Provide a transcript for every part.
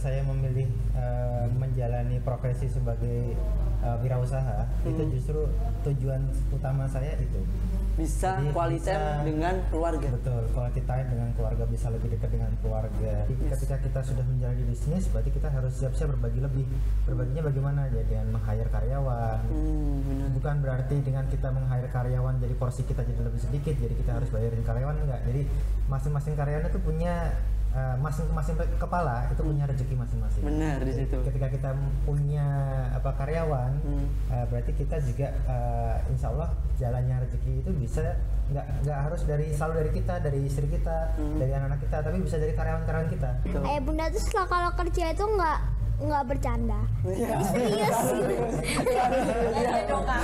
saya memilih menjalani profesi sebagai wirausaha, itu justru tujuan utama saya itu. Bisa Jadi quality time dengan keluarga. Betul, quality time dengan keluarga, bisa lebih dekat dengan keluarga. Ketika kita sudah menjalani bisnis, berarti kita harus siap-siap berbagi lebih. Berbaginya bagaimana? Ya dengan meng-hire karyawan. Bukan berarti dengan kita meng-hire karyawan jadi porsi kita jadi lebih sedikit, jadi kita harus bayarin karyawan, enggak. Jadi masing-masing karyawan itu punya masing-masing kepala itu punya rezeki masing-masing. Benar di situ. Ketika kita punya karyawan, berarti kita juga insya Allah jalannya rezeki itu bisa nggak harus selalu dari kita, dari istri kita, dari anak-anak kita, tapi bisa dari karyawan-karyawan kita. Ayah bunda tuh setelah kalau kerja itu nggak bercanda, serius gitu. Iya dong kak.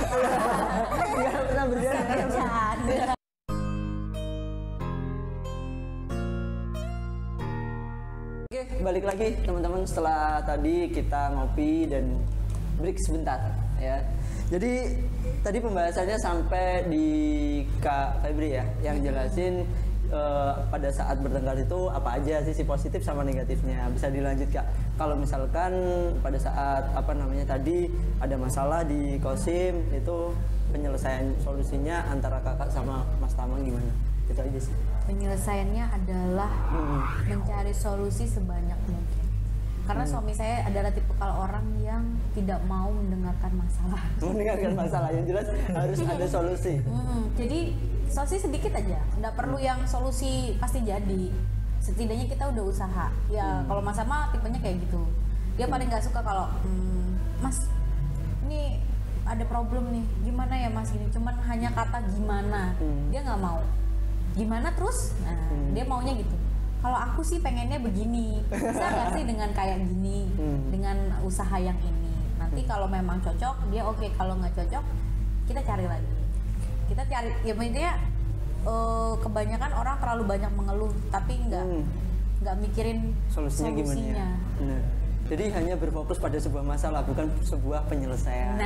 Nggak pernah bercanda. Oke, balik lagi teman-teman setelah tadi kita ngopi dan break sebentar ya. Jadi tadi pembahasannya sampai di Kak Febri ya, yang jelasin pada saat bertengkar itu apa aja sisi positif sama negatifnya. Bisa dilanjut Kak. Kalau misalkan pada saat tadi ada masalah di Kosim, itu penyelesaian solusinya antara kakak sama Mas Tama gimana? Itu aja sih. Penyelesaiannya adalah mencari solusi sebanyak mungkin. Karena suami saya adalah tipe kalau orang yang tidak mau mendengarkan masalah. Mendengarkan masalah, yang jelas harus ada solusi. Jadi solusi sedikit aja, nggak perlu yang solusi pasti jadi. Setidaknya kita udah usaha. Ya kalau Mas Sama tipenya kayak gitu. Dia paling nggak suka kalau Mas ini ada problem nih, gimana ya Mas gini. Cuman hanya kata gimana, dia nggak mau. Gimana terus? Nah, dia maunya gitu. Kalau aku sih pengennya begini, bisa nggak sih dengan kayak gini, dengan usaha yang ini. Nanti kalau memang cocok, dia oke. Kalau nggak cocok, kita cari lagi. Kita cari, ya intinya kebanyakan orang terlalu banyak mengeluh, tapi nggak mikirin solusinya gimana ya? Benar. Jadi hanya berfokus pada sebuah masalah, bukan sebuah penyelesaian.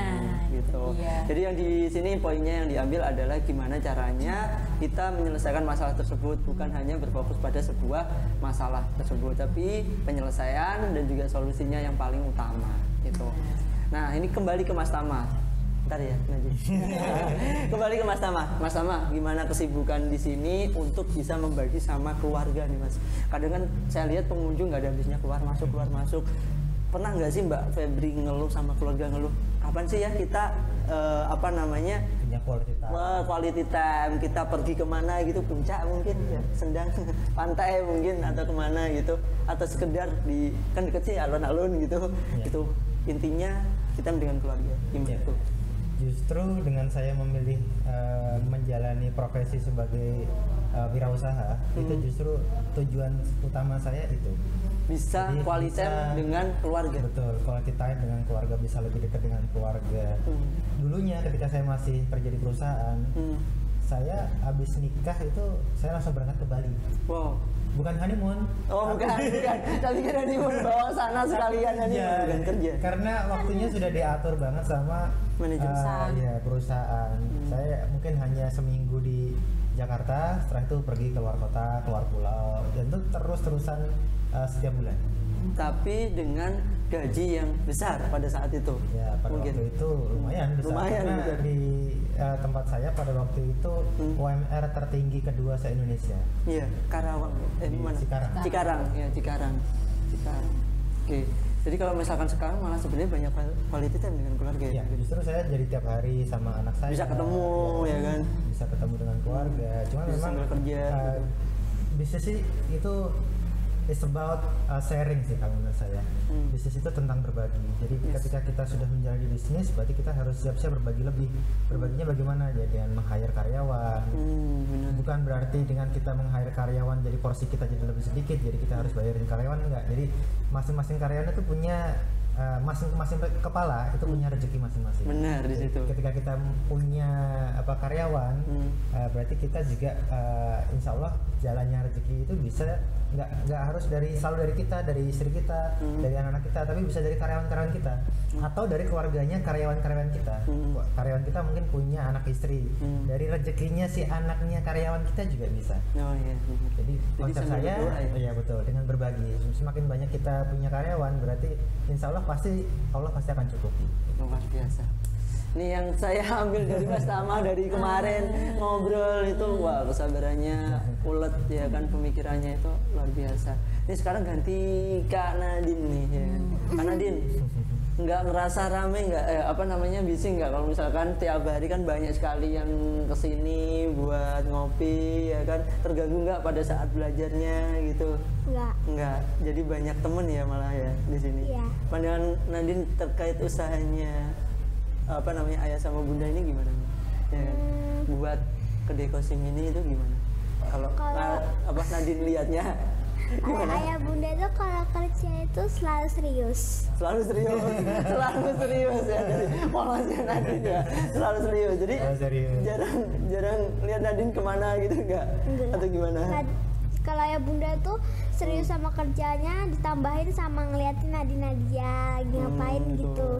Gitu. Iya. Jadi yang di sini poinnya yang diambil adalah gimana caranya kita menyelesaikan masalah tersebut, bukan hanya berfokus pada sebuah masalah tersebut, tapi penyelesaian dan juga solusinya yang paling utama. Gitu. Nah ini kembali ke Mas Tama. Bentar ya, Najib. Kembali ke Mas Tama. Mas Tama, gimana kesibukan di sini untuk bisa membagi sama keluarga nih Mas? Kadang kan saya lihat pengunjung nggak ada habisnya, keluar masuk. Pernah nggak sih Mbak Febri ngeluh sama keluarga, ngeluh kapan sih ya kita punya quality time, kita pergi kemana gitu, puncak mungkin ya, Sendang, pantai mungkin, atau kemana gitu, atau sekedar kan deket sih alun-alun gitu. Itu intinya kita dengan keluarga gimana tuh? Justru dengan saya memilih menjalani profesi sebagai wirausaha, itu justru tujuan utama saya itu. Bisa Jadi quality time dengan keluarga. Betul, quality time dengan keluarga, bisa lebih dekat dengan keluarga. Dulunya ketika saya masih kerja di perusahaan, saya habis nikah itu saya langsung berangkat ke Bali. Wow. Bukan honeymoon. Oh, bukan. Tapi kan honeymoon bawa sana sekalian honeymoon, bukan kerja. Karena waktunya sudah diatur banget sama manajemen perusahaan. Saya mungkin hanya seminggu di Jakarta, setelah itu pergi keluar kota, keluar pulau, dan itu terus-terusan setiap bulan. Tapi dengan gaji yang besar pada saat itu. Ya, pada mungkin waktu itu lumayan besar. Karena besar. di tempat saya pada waktu itu UMR tertinggi kedua se-Indonesia. Iya, Karawang. Mana? Cikarang. Cikarang. Oke. Jadi kalau misalkan sekarang malah sebenarnya banyak quality time dengan keluarga ya. Justru saya jadi tiap hari sama anak saya. Bisa ketemu ya kan? Bisa ketemu dengan keluarga. Cuma memang kerja. Bisnis sih itu it's about sharing sih kalau menurut saya. Bisnis itu tentang berbagi. Jadi ketika kita sudah menjalani bisnis, berarti kita harus siap-siap berbagi lebih. Berbaginya bagaimana? Ya dengan meng-hire karyawan. Bukan berarti dengan kita meng-hire karyawan jadi porsi kita jadi lebih sedikit, jadi kita harus bayarin karyawan, enggak. Jadi masing-masing karyawan itu punya masing-masing kepala itu punya rezeki masing-masing. Benar di situ. Ketika kita punya karyawan, berarti kita juga insya Allah jalannya rezeki itu bisa nggak harus selalu dari kita, dari istri kita, dari anak-anak kita, tapi bisa dari karyawan-karyawan kita atau dari keluarganya karyawan-karyawan kita. Karyawan kita mungkin punya anak istri, dari rezekinya si anaknya karyawan kita juga bisa. Oh iya. Jadi konsep saya, ya betul, dengan berbagi. Semakin banyak kita punya karyawan, berarti insya Allah pasti akan cukupi. Luar biasa. Ini yang saya ambil dari Mas Tama dari kemarin ngobrol itu, wah kesabarannya ulet ya kan, pemikirannya itu luar biasa. Ini sekarang ganti Kak Nadine nih ya. Kak Nadine, nggak ngerasa rame nggak bising nggak kalau misalkan tiap hari kan banyak sekali yang kesini buat ngopi ya kan, terganggu nggak pada saat belajarnya gitu? Nggak. Jadi banyak temen ya malah ya di sini. Iya. Pandangan Nadine terkait usahanya Ayah sama Bunda ini gimana? Ya, buat kedai kosim ini itu gimana? Kalau Nadine lihatnya gimana? Ayah Bunda itu kalau kerja itu selalu serius. Selalu serius ya, dari polosnya Nadine ya, selalu serius. Jadi jarang lihat Nadine kemana gitu enggak? Atau gimana? Kalau Ayah Bunda tuh serius sama kerjanya, ditambahin sama ngeliatin Nadia ngapain gitu.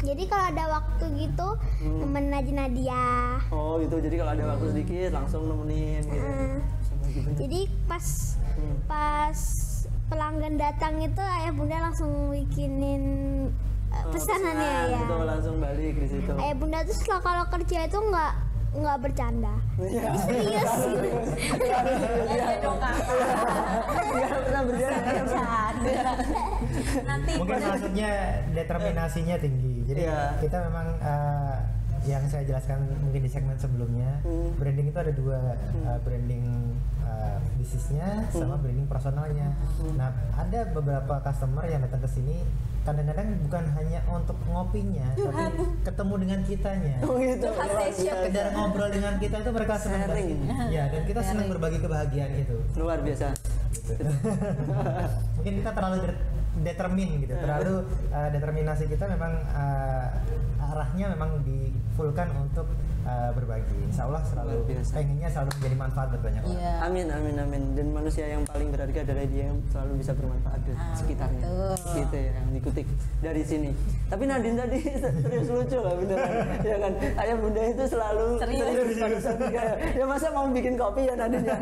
Jadi kalau ada waktu gitu nemenin Nadia. Oh gitu, jadi kalau ada waktu sedikit langsung nemenin gitu. Jadi pas pelanggan datang itu Ayah Bunda langsung bikinin pesanannya ya. Betul, langsung balik di situ. Ayah Bunda tuh setelah kalau kerja itu nggak bercanda, serius gitu. Mungkin maksudnya determinasinya tinggi. Jadi kita memang yang saya jelaskan mungkin di segmen sebelumnya, branding itu ada dua, branding bisnisnya sama branding personalnya. Nah, ada beberapa customer yang datang ke sini kadang-kadang bukan hanya untuk ngopinya, tapi ketemu dengan kitanya. Oh gitu. Sekedar ngobrol dengan kita itu mereka senang banget. Ya, dan kita senang berbagi kebahagiaan itu. Luar biasa. Gitu. Mungkin kita terlalu determin gitu, terlalu determinasi kita memang arahnya memang di-fullkan untuk berbagi. Insya Allah pengennya selalu menjadi manfaat buat banyak orang. Yeah. Amin. Dan manusia yang paling berharga adalah dia yang selalu bisa bermanfaat di sekitarnya. Gitu ya, yang dikutip dari sini. Tapi Nadine tadi serius lucu lah beneran. Ya kan, Ayah Bunda itu selalu serius pada saat tiga. Ya masa mau bikin kopi ya Nadine ya?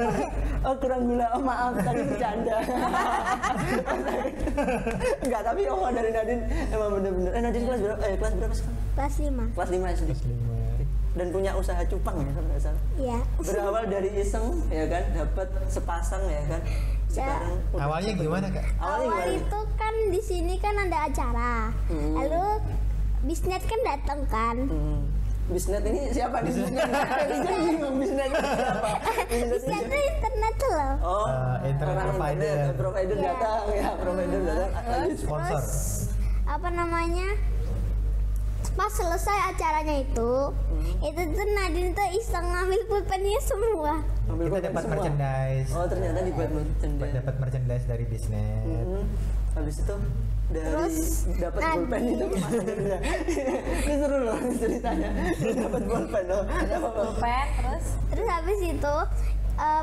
Oh kurang gula, oh maaf tadi bercanda. Enggak, tapi dari Nadine emang bener-bener. Nadine kelas berapa sekarang? Kelas 5. Kelas 5 SD. Dan punya usaha cupang ya kalau nggak salah. Iya. Berawal dari iseng ya kan, dapat sepasang ya kan. Sekarang awalnya gimana Kak? Awal itu kan di sini kan ada acara. Lalu Bisnet kan datang kan. Bisnet ini siapa di sini? Bingung Bisnet itu siapa? Bisnet itu internet loh. Oh, internet provider datang ya, provider datang. Sponsor. Apa namanya? Pas selesai acaranya itu tuh Nadine tuh iseng ngambil pulpennya semua. Kita dapat merchandise. Oh ternyata dibuat merchandise. Dapat merchandise dari Bisnet. Habis itu dapat pulpen itu kemana? Ini seru loh ceritanya. Dapat pulpen loh. Terus habis itu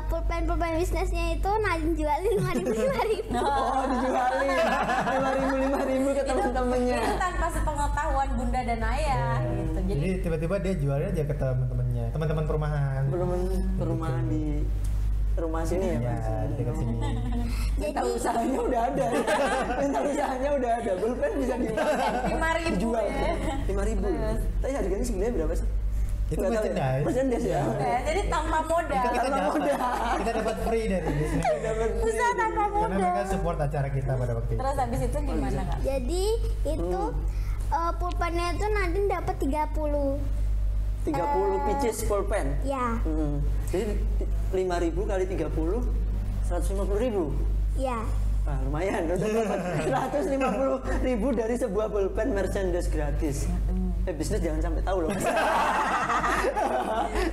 pulpen bisnisnya itu Nadine jualin 5.000. Oh dijualin 5.000 ke teman-temannya. Itu tanpa sepengetahuan Bunda dan Ayah gitu. Jadi tiba-tiba dia jualnya aja ke teman-temannya, teman-teman perumahan. Perumahan di rumah sini ya, dekat sini. Mental usahanya udah ada. Pulpen bisa dijual 5.000. Tapi harganya sebenarnya berapa sih? Itu merchandise ya. Jadi tanpa modal. Kita dapat free dari Bisnet. Usaha tanpa modal. Karena mereka support acara kita pada waktu itu. Terus habis itu gimana Kak? Jadi itu pulpennya itu Nadine dapat 30 pieces pulpen. Ya. Jadi 5.000 kali 30 150.000. Ya. Wah, lumayan udah dapat 150.000 dari sebuah pulpen merchandise gratis. Bisnis jangan sampai tahu loh.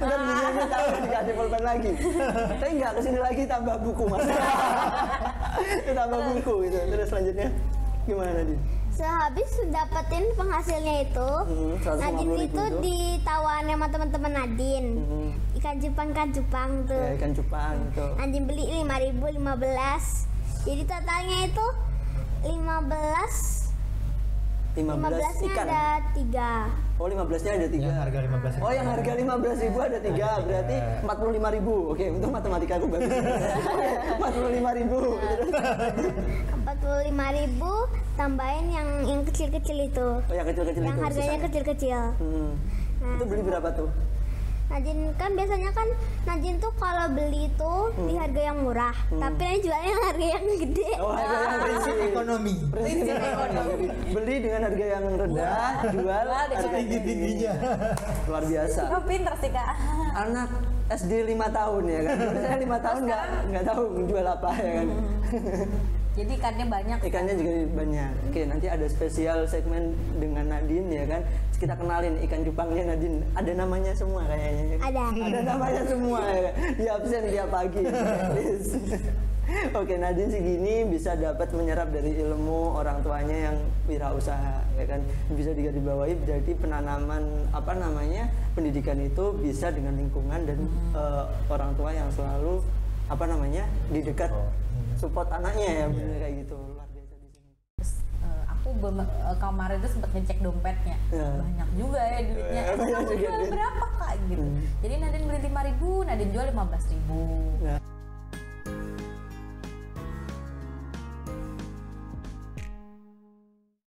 Ntar bisnisnya tahu dikasih pulpen lagi. Tapi nggak kesini lagi tambah buku mas. Tambah buku gitu. Terus selanjutnya gimana Din? Sehabis dapetin penghasilnya itu, 150.000 Nadine itu itu. ditawarin sama teman-teman Nadine. Ikan cupang tuh. Ya, ikan cupang itu. Nadine beli 5.000 15. Jadi totalnya itu 15 15 ikan. ada 3. Oh, 15-nya ada 3. Yang harga 15.000. Oh, yang harga 15.000 ada 3, berarti 45.000. Oke, untuk matematika aku bagus. 45.000. 45.000 tambahin yang kecil-kecil itu. Oh, yang kecil-kecil Yang itu. harganya sisanya. kecil-kecil. Nah, Itu beli berapa tuh? Nadine kan biasanya kan Nadine tuh kalau beli tuh di harga yang murah, tapi Nadine jualnya yang harga yang gede. Oh, harga yang Prinsip ekonomi. prinsip ekonomi. Beli dengan harga yang rendah, jual harga Tinggi-tingginya. luar biasa. Oh, pinter sih kak. Anak SD 5 tahun ya kan. Saya 5 tahun nggak tahu jual apa ya kan. Jadi ikannya banyak. Ikannya juga banyak. Oke, nanti ada spesial segmen dengan Nadine ya kan. Kita kenalin ikan cupangnya Nadine. Ada namanya semua kayaknya. Ada. Ada namanya semua ya kan. Di absen tiap pagi. Please. Oke, Nadine segini bisa dapat menyerap dari ilmu orang tuanya yang wirausaha ya kan. Bisa digarisbawahi berarti penanaman apa namanya? Pendidikan itu bisa dengan lingkungan dan orang tua yang selalu apa namanya? di dekat support anaknya ya, bener kayak gitu. Luar biasa di sini. Terus aku kemarin itu sempat ngecek dompetnya, banyak juga ya duitnya. Banyak Kamu juga jual duit. berapa kak gitu. Jadi Nadine beli 5.000, Nadine jual 15.000. Nah,